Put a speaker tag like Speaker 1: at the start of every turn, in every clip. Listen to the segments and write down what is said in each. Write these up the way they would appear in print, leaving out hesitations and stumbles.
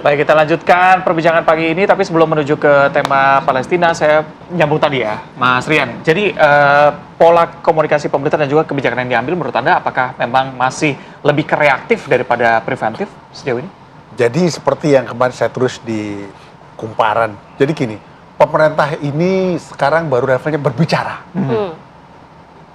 Speaker 1: Baik, kita lanjutkan perbincangan pagi ini, tapi sebelum menuju ke tema Palestina, saya nyambung tadi ya, Mas Rian. Jadi, pola komunikasi pemerintah dan juga kebijakan yang diambil, menurut Anda apakah memang masih lebih ke reaktif daripada preventif sejauh ini?
Speaker 2: Jadi seperti yang kemarin saya tulis di Kumparan. Jadi gini, pemerintah ini sekarang baru levelnya berbicara.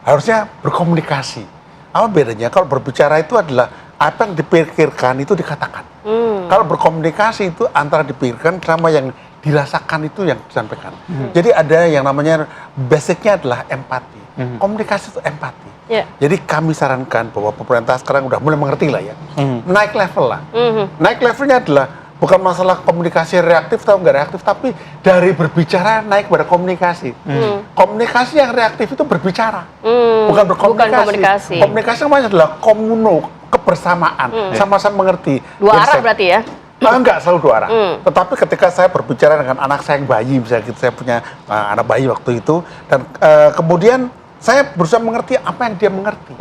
Speaker 2: Harusnya berkomunikasi. Apa bedanya? Kalau berbicara itu adalah apa yang dipikirkan itu dikatakan. Kalau berkomunikasi itu antara dipikirkan sama yang dirasakan itu yang disampaikan. Jadi ada yang namanya basicnya adalah empati. Komunikasi itu empati. Jadi kami sarankan bahwa pemerintah sekarang udah mulai mengerti lah ya. Naik level lah. Naik levelnya adalah bukan masalah komunikasi reaktif atau enggak reaktif, tapi dari berbicara naik pada komunikasi. Komunikasi yang reaktif itu berbicara, bukan berkomunikasi. Komunikasi namanya adalah komuno, kebersamaan, sama-sama mengerti.
Speaker 3: Dua arah berarti ya?
Speaker 2: Enggak selalu dua arah. Tetapi ketika saya berbicara dengan anak saya yang bayi, misalnya gitu, saya punya anak bayi waktu itu, dan kemudian saya berusaha mengerti apa yang dia mengerti.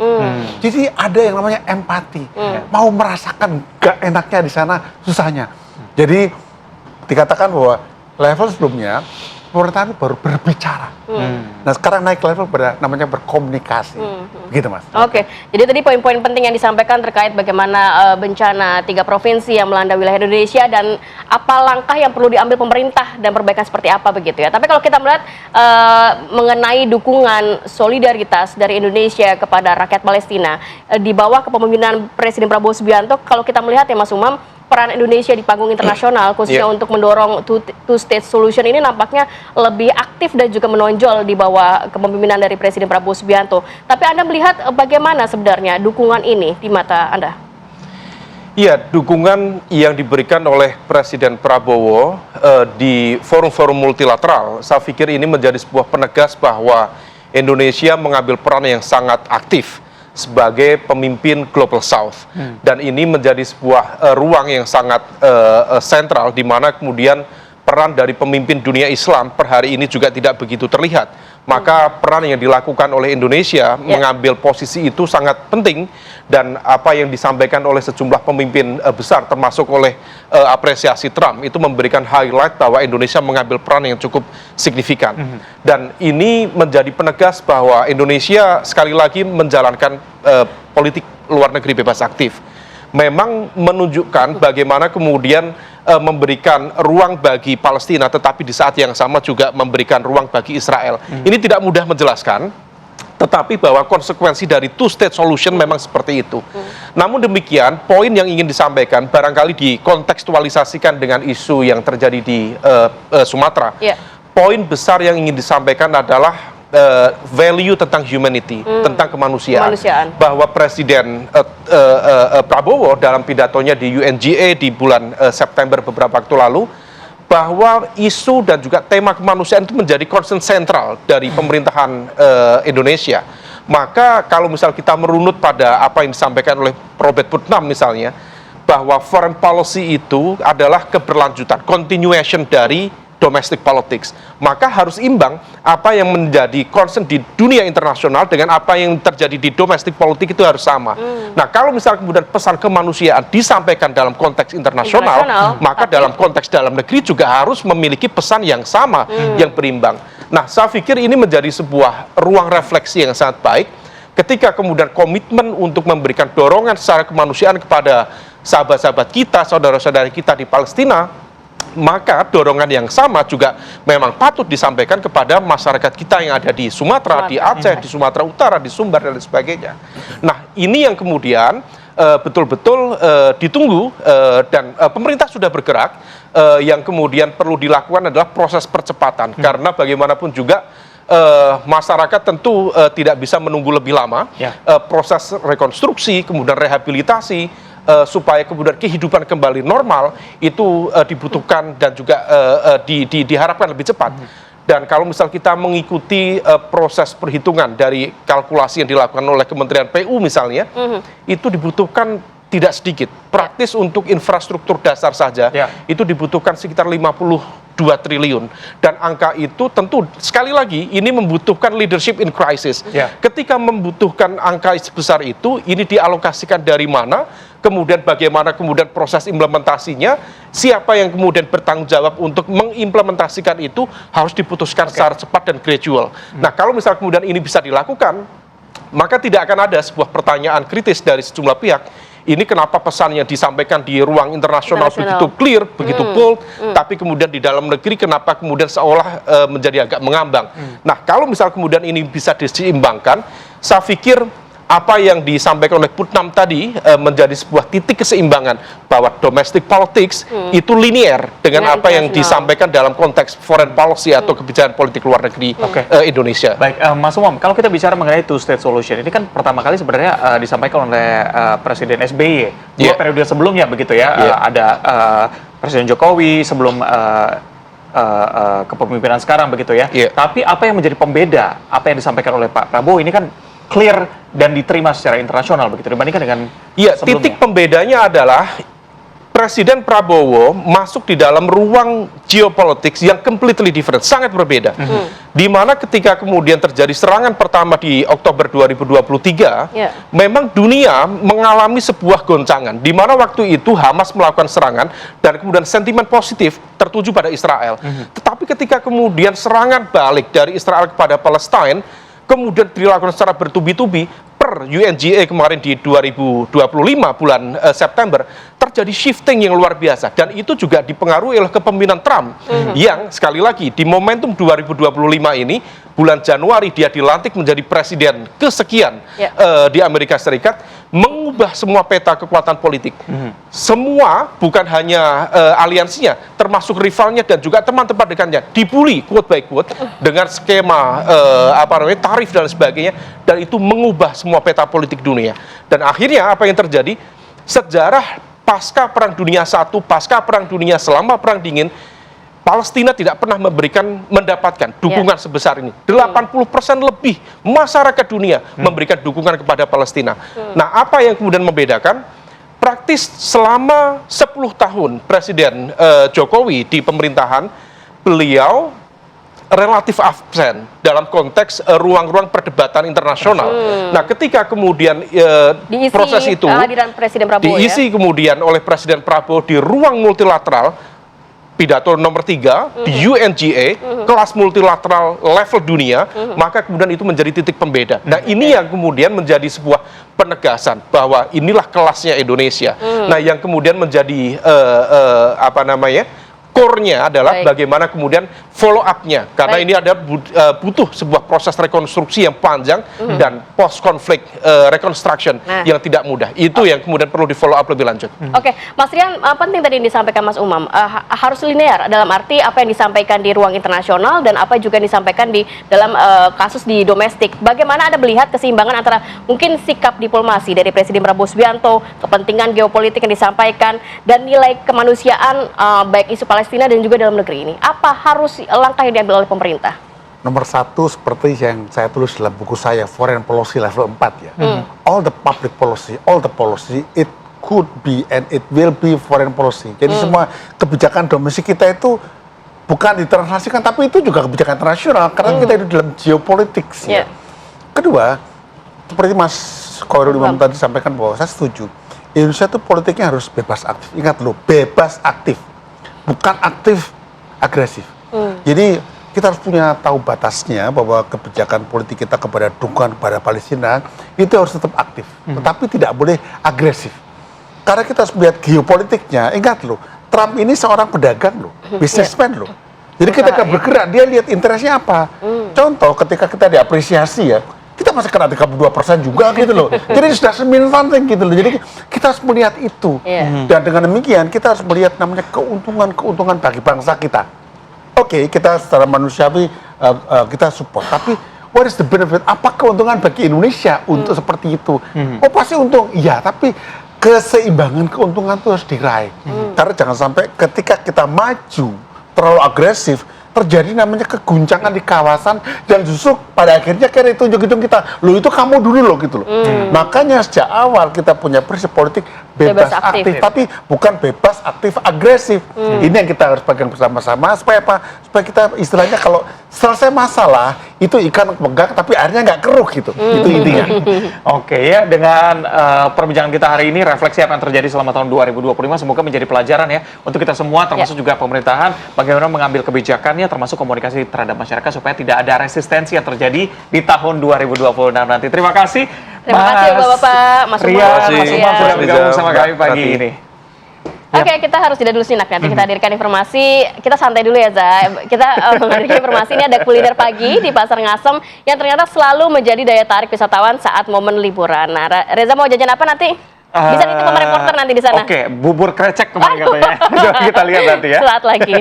Speaker 2: Jadi ada yang namanya empati, mau merasakan gak enaknya di sana, susahnya. Jadi dikatakan bahwa level sebelumnya pemerintah baru berbicara. Nah sekarang naik level pada namanya berkomunikasi. Begitu Mas.
Speaker 3: Oke. Jadi tadi poin-poin penting yang disampaikan terkait bagaimana bencana 3 provinsi yang melanda wilayah Indonesia dan apa langkah yang perlu diambil pemerintah dan perbaikan seperti apa begitu ya. Tapi kalau kita melihat mengenai dukungan solidaritas dari Indonesia kepada rakyat Palestina di bawah kepemimpinan Presiden Prabowo Subianto, kalau kita melihat ya Mas Umam, peran Indonesia di panggung internasional khususnya untuk mendorong two-state solution ini nampaknya lebih aktif dan juga menonjol di bawah kepemimpinan dari Presiden Prabowo Subianto. Tapi Anda melihat bagaimana sebenarnya dukungan ini di mata Anda?
Speaker 4: Iya, dukungan yang diberikan oleh Presiden Prabowo di forum-forum multilateral, saya pikir ini menjadi sebuah penegas bahwa Indonesia mengambil peran yang sangat aktif sebagai pemimpin Global South. Dan ini menjadi sebuah ruang yang sangat sentral, di mana kemudian peran dari pemimpin dunia Islam per hari ini juga tidak begitu terlihat. Maka peran yang dilakukan oleh Indonesia mengambil posisi itu sangat penting, dan apa yang disampaikan oleh sejumlah pemimpin besar termasuk oleh apresiasi Trump itu memberikan highlight bahwa Indonesia mengambil peran yang cukup signifikan. Dan ini menjadi penegas bahwa Indonesia sekali lagi menjalankan politik luar negeri bebas aktif. Memang menunjukkan bagaimana kemudian memberikan ruang bagi Palestina, tetapi di saat yang sama juga memberikan ruang bagi Israel. Ini tidak mudah menjelaskan, tetapi bahwa konsekuensi dari two-state solution memang seperti itu. Namun demikian, poin yang ingin disampaikan barangkali dikontekstualisasikan dengan isu yang terjadi di Sumatera. Poin besar yang ingin disampaikan adalah value tentang humanity, tentang kemanusiaan. Bahwa Presiden Prabowo dalam pidatonya di UNGA di bulan September beberapa waktu lalu, bahwa isu dan juga tema kemanusiaan itu menjadi concern sentral dari pemerintahan Indonesia. Maka kalau misal kita merunut pada apa yang disampaikan oleh Robert Putnam misalnya, bahwa foreign policy itu adalah keberlanjutan, continuation dari domestic politics, maka harus imbang apa yang menjadi concern di dunia internasional dengan apa yang terjadi di domestic politik itu harus sama. Nah, kalau misalnya kemudian pesan kemanusiaan disampaikan dalam konteks internasional, maka dalam konteks dalam negeri juga harus memiliki pesan yang sama, yang berimbang. Nah, saya pikir ini menjadi sebuah ruang refleksi yang sangat baik ketika kemudian komitmen untuk memberikan dorongan secara kemanusiaan kepada sahabat-sahabat kita, saudara-saudara kita di Palestina, maka dorongan yang sama juga memang patut disampaikan kepada masyarakat kita yang ada di Sumatera, di Aceh, di Sumatera Utara, di Sumbar, dan lain sebagainya. Nah, ini yang kemudian betul-betul ditunggu, dan pemerintah sudah bergerak. Yang kemudian perlu dilakukan adalah proses percepatan, karena bagaimanapun juga masyarakat tentu tidak bisa menunggu lebih lama. Proses rekonstruksi, kemudian rehabilitasi, supaya kemudian kehidupan kembali normal itu dibutuhkan dan juga diharapkan lebih cepat. Dan kalau misal kita mengikuti proses perhitungan dari kalkulasi yang dilakukan oleh Kementerian PU misalnya, itu dibutuhkan tidak sedikit. Praktis untuk infrastruktur dasar saja, itu dibutuhkan sekitar 52 triliun. Dan angka itu tentu, sekali lagi, ini membutuhkan leadership in crisis. Ketika membutuhkan angka sebesar itu, ini dialokasikan dari mana, kemudian bagaimana kemudian proses implementasinya, siapa yang kemudian bertanggung jawab untuk mengimplementasikan itu harus diputuskan secara cepat dan gradual. Nah, kalau misal kemudian ini bisa dilakukan, maka tidak akan ada sebuah pertanyaan kritis dari sejumlah pihak. Ini kenapa pesan yang disampaikan di ruang internasional begitu clear, begitu bold, tapi kemudian di dalam negeri kenapa kemudian seolah menjadi agak mengambang. Nah, kalau misal kemudian ini bisa diseimbangkan, saya pikir apa yang disampaikan oleh Putnam tadi menjadi sebuah titik keseimbangan bahwa domestic politics itu linear dengan apa yang disampaikan dalam konteks foreign policy atau kebijakan politik luar negeri Indonesia.
Speaker 1: Baik, Mas Umam, kalau kita bicara mengenai two-state solution, ini kan pertama kali sebenarnya disampaikan oleh Presiden SBY, dua periode sebelumnya begitu ya, ada Presiden Jokowi sebelum kepemimpinan sekarang begitu ya. Tapi apa yang menjadi pembeda, apa yang disampaikan oleh Pak Prabowo ini kan clear dan diterima secara internasional begitu dibandingkan dengan sebelumnya. Titik
Speaker 4: pembedanya adalah Presiden Prabowo masuk di dalam ruang geopolitik yang completely different, sangat berbeda. Di mana ketika kemudian terjadi serangan pertama di Oktober 2023, memang dunia mengalami sebuah goncangan. Di mana waktu itu Hamas melakukan serangan dan kemudian sentimen positif tertuju pada Israel. Tetapi ketika kemudian serangan balik dari Israel kepada Palestina, kemudian dilakukan secara bertubi-tubi per UNGA kemarin di 2025 bulan September, terjadi shifting yang luar biasa, dan itu juga dipengaruhi oleh kepemimpinan Trump yang sekali lagi di momentum 2025 ini bulan Januari dia dilantik menjadi presiden kesekian di Amerika Serikat, mengubah semua peta kekuatan politik. Semua, bukan hanya aliansinya, termasuk rivalnya dan juga teman-teman dekatnya dibully quote by quote dengan skema tarif dan sebagainya, dan itu mengubah semua peta politik dunia. Dan akhirnya apa yang terjadi? Sejarah pasca Perang Dunia I, pasca Perang Dunia selama Perang Dingin, Palestina tidak pernah mendapatkan dukungan sebesar ini. 80% lebih masyarakat dunia memberikan dukungan kepada Palestina. Nah, apa yang kemudian membedakan? Praktis selama 10 tahun Presiden Jokowi di pemerintahan, beliau relatif absen dalam konteks ruang-ruang perdebatan internasional. Nah, ketika kemudian proses itu diisi kemudian oleh Presiden Prabowo di ruang multilateral, pidato nomor 3 di UNGA, kelas multilateral level dunia, maka kemudian itu menjadi titik pembeda. Nah, ini yang kemudian menjadi sebuah penegasan bahwa inilah kelasnya Indonesia. Nah, yang kemudian menjadi core-nya adalah bagaimana kemudian follow up-nya, karena ini ada butuh sebuah proses rekonstruksi yang panjang dan post konflik reconstruction yang tidak mudah. Itu yang kemudian perlu di follow up lebih lanjut.
Speaker 3: Oke, Mas Rian, penting tadi yang disampaikan Mas Umam, harus linear dalam arti apa yang disampaikan di ruang internasional dan apa juga yang disampaikan di dalam kasus di domestik. Bagaimana Anda melihat keseimbangan antara mungkin sikap diplomasi dari Presiden Prabowo Subianto, kepentingan geopolitik yang disampaikan, dan nilai kemanusiaan baik isu Palestina dan juga dalam negeri ini? Apa harus langkah yang diambil oleh pemerintah?
Speaker 2: Nomor satu, seperti yang saya tulis dalam buku saya, Foreign Policy Level 4 ya. All the public policy, all the policy, it could be and it will be foreign policy. Jadi semua kebijakan domestik kita itu bukan ditranslasikan, tapi itu juga kebijakan internasional, karena kita itu dalam geopolitik. Kedua, seperti Mas Khoirul Imam tadi sampaikan bahwa saya setuju, Indonesia itu politiknya harus bebas aktif. Ingat loh, bebas aktif, bukan aktif agresif. Jadi kita harus punya tahu batasnya bahwa kebijakan politik kita kepada dukungan kepada Palestina itu harus tetap aktif, tetapi tidak boleh agresif. Karena kita harus melihat geopolitiknya. Ingat loh, Trump ini seorang pedagang loh, businessman loh. Jadi kita bergerak, dia lihat interestnya apa. Contoh, ketika kita diapresiasi ya, kita masih kena 32% juga gitu loh. Jadi sudah something gitu loh. Jadi kita harus melihat itu. Dan dengan demikian kita harus melihat namanya keuntungan bagi bangsa kita. Oke, kita secara manusiawi kita support. Tapi what is the benefit? Apa keuntungan bagi Indonesia untuk seperti itu? Oh, pasti untung. Iya, tapi keseimbangan keuntungan itu harus diraih. Karena jangan sampai ketika kita maju terlalu agresif, terjadi namanya keguncangan di kawasan, dan justru pada akhirnya kayak itu ujung-ujung kita, loh itu kamu dulu loh gitu loh. Makanya sejak awal kita punya prinsip politik bebas
Speaker 3: Bebas aktif.
Speaker 2: aktif, tapi bukan bebas aktif agresif. Ini yang kita harus pegang bersama-sama supaya apa? Supaya kita istilahnya kalau selesai masalah itu ikan pegang tapi airnya nggak keruh gitu. Itu intinya.
Speaker 1: Oke ya, dengan perbincangan kita hari ini, refleksi apa yang terjadi selama tahun 2025 semoga menjadi pelajaran ya untuk kita semua, termasuk juga pemerintahan, bagaimana mengambil kebijakannya, termasuk komunikasi terhadap masyarakat supaya tidak ada resistensi yang terjadi di tahun 2026 nanti. Terima kasih.
Speaker 3: Terima kasih Bapak-Bapak, Mas Umar,
Speaker 1: Rian,
Speaker 3: Mas
Speaker 1: Mas Umar
Speaker 3: Rian.
Speaker 1: sudah bergabung sama kami
Speaker 4: Mbak
Speaker 1: pagi
Speaker 4: Rati.
Speaker 1: ini.
Speaker 3: Oke, kita harus jeda dulu sejenak. Nanti kita hadirkan informasi. Kita santai dulu ya, Za. Kita menghadirkan informasi. Ini ada kuliner pagi di Pasar Ngasem yang ternyata selalu menjadi daya tarik wisatawan saat momen liburan. Nah, Reza mau jajan apa nanti? Bisa ditemu sama reporter nanti di sana.
Speaker 1: Oke, bubur krecek kemarin katanya. Coba kita lihat nanti ya.
Speaker 3: Sesaat lagi.